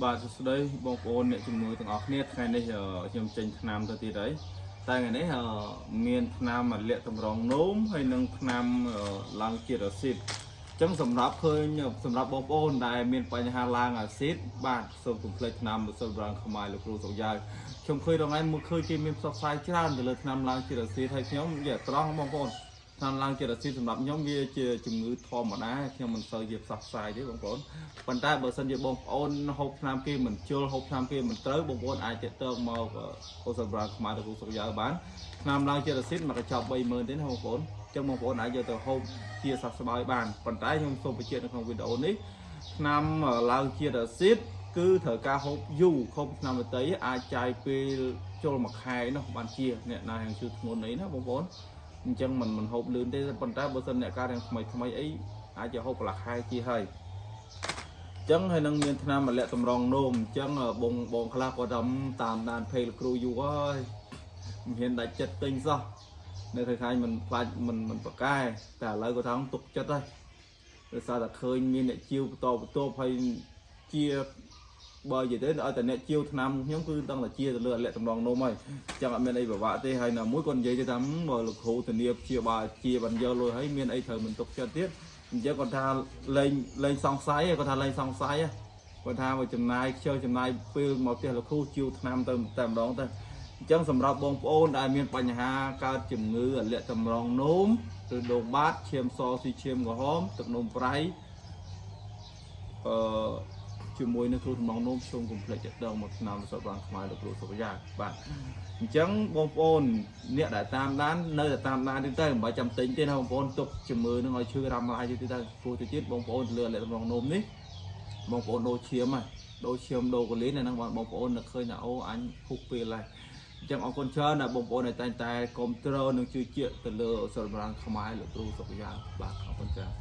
បាទសួស្តីបងប្អូនអ្នកជំនួយទាំងអស់គ្នាថ្ងៃនេះខ្ញុំចេញថ្នាំទៅទៀតហើយតែថ្ងៃនេះមានថ្នាំលាក់តម្រងនោមហើយនិងថ្នាំឡើងជាតិអាស៊ីតអញ្ចឹងសម្រាប់ឃើញសម្រាប់បងប្អូនដែលមានបញ្ហាឡើងអាស៊ីតបាទសូមកុំភ្លេចថ្នាំសិលប្រាំងខ្មែរលោកគ្រូសុកយ៉ាវខ្ញុំឃើញរងថ្ងៃមកឃើញគេមានផ្សព្វផ្សាយច្រើនទៅលើថ្នាំឡើងជាតិអាស៊ីតហើយខ្ញុំនិយាយត្រង់បងប្អូនថ្នាំឡើងជាតិអាស៊ីតសម្រាប់ខ្ញុំវាជាជំងឺធម្មតាខ្ញុំមិនសូវជាផ្សព្វផ្សាយទេបងប្អូនប៉ុន្តែបើសិនជាបងប្អូនហូបថ្នាំគេមិនជល់ហូបថ្នាំគេមិនត្រូវបងប្អូនអាចទៅទៅមកអូសាប្រាខ្មែរលោកគ្រូសុកយ៉ាវបានថ្នាំឡើងជាតិអាស៊ីតមកកញ្ចប់ 30000 ទេណាបងប្អូនចឹងបងប្អូនអាចយកទៅហូបជាសះស្បើយបានប៉ុន្តែខ្ញុំសូមបញ្ជាក់នៅក្នុងវីដេអូនេះថ្នាំឡើងជាតិអាស៊ីតគឺត្រូវការហូបយូរហូបថ្នាំដតៃអាចចាយពេលចូលមួយខែនោះបានជាអ្នកណាyangជឿធ្ងន់អីណាបងប្អូនអញ្ចឹងមិនហូបលឿនទេប៉ុន្តែបើសិនអ្នកការយ៉ាងថ្មីអីអាចจะហូបកន្លះខែជាហើយអញ្ចឹងហើយនឹងមានថ្នាំលាក់តម្រងនោមអញ្ចឹងបងខ្លះគាត់តាមដានเพจគ្រូយូរហើយមិនហ៊ានដាច់ចិត្តទិញសោះនៅថ្ងៃខាញមិនខ្លាចមិនប្រកែតែឥឡូវគាត់ថាទុកចិត្តហើយដោយសារតែឃើញមានអ្នកជាវបន្តហើយជាបើនិយាយទៅឲ្យតែអ្នកជាវឆ្នាំខ្ញុំគឺដឹងតែជាទៅលើលាក់តម្រងនោមហើយអញ្ចឹងអត់មានអីពិបាកទេហើយណាមួយគាត់និយាយទៅថាបើលោកគ្រូធានាជាបើជាបានយកលុយហើយមានអីត្រូវមិនទុកចិត្តទៀតអញ្ចឹងគាត់ថាលេងសង្ស័យគាត់ថាលេងសង្ស័យគាត់ថាមកចំណាយពេលមកផ្ទះលោកគ្រូជាវឆ្នាំទៅតែម្ដងទៅអញ្ចឹងសម្រាប់បងប្អូនដែលមានបញ្ហាកើតជំងឺលាក់តម្រងនោមឬដងបាតឈាមសស៊ីឈាមក្រហមទឹកនោមប្រៃជាមួយនឹងគ្រូដំណងនោមសូមកុំភ្លេចដងមកថ្នាំសិលប្រាំងខ្មែរលោកគ្រូសុកយ៉ាបាទអញ្ចឹងបងប្អូនអ្នកដែលតាមដាននៅតែតាមដានទៅមិនបាច់ចាំទិញទេណាបងប្អូនទុកជំងឺនឹងឲ្យឈឺរ៉ាំរ៉ាយទៅព្រោះទៅទៀតបងប្អូនលើលាក់តម្រងនោមនេះបងប្អូនដូរឈាមហើយដូរឈាមដូរកលៀនហ្នឹងបងប្អូននឹកឃើញថាអូអញហុកពេលហើយអញ្ចឹងអរគុណច្រើនណាបងប្អូនដែលតែគ្រប់គ្រងនិងជឿជាក់ទៅលើសិលប្រាំងខ្មែរលោកគ្រូសុកយ៉ាបាទអរគុណច្រើន